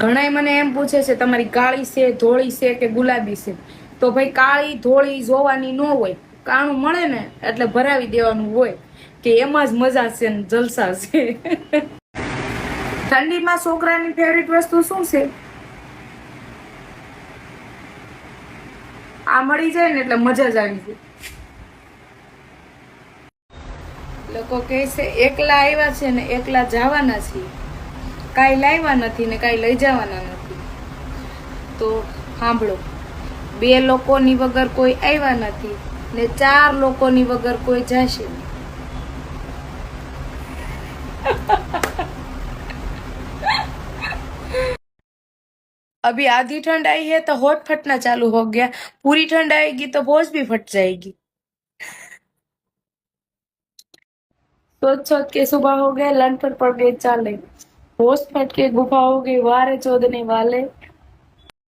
ઘણાય મને એમ પૂછે છે તમારી કાળી છે, ધોળી છે કે ગુલાબી છે? તો ભાઈ કાળી ધોળી જોવાની ન હોય, કાણું મળે ને એટલે ભરાવી દેવાનું હોય કે એમાં જ મજા છે ને જલસા છે. ઠંડીમાં છોકરાની ફેવરિટ વસ્તુ શું છે? આ મળી જાય ને એટલે મજા જ આવી જાય. લોકો કહે છે એકલા આવ્યા છે ને એકલા જવાના છીએ, કાંઈ લાવ્યા નથી ને કાંઈ લઈ જવાના નથી. તો સાંભળો, 2 લોકોની વગર કોઈ આવ્યા નથી ને 4 લોકોની વગર કોઈ જશે નહીં. अभी आधी ठंड आई है तो होठ फटना चालू हो गया, पूरी ठंड आएगी तो भोज भी फट जाएगी. सोच सोच के सुबह हो गए, लन पर पड़ गए चाले, होश फट के गुफा हो गई, वारे चोदने वाले.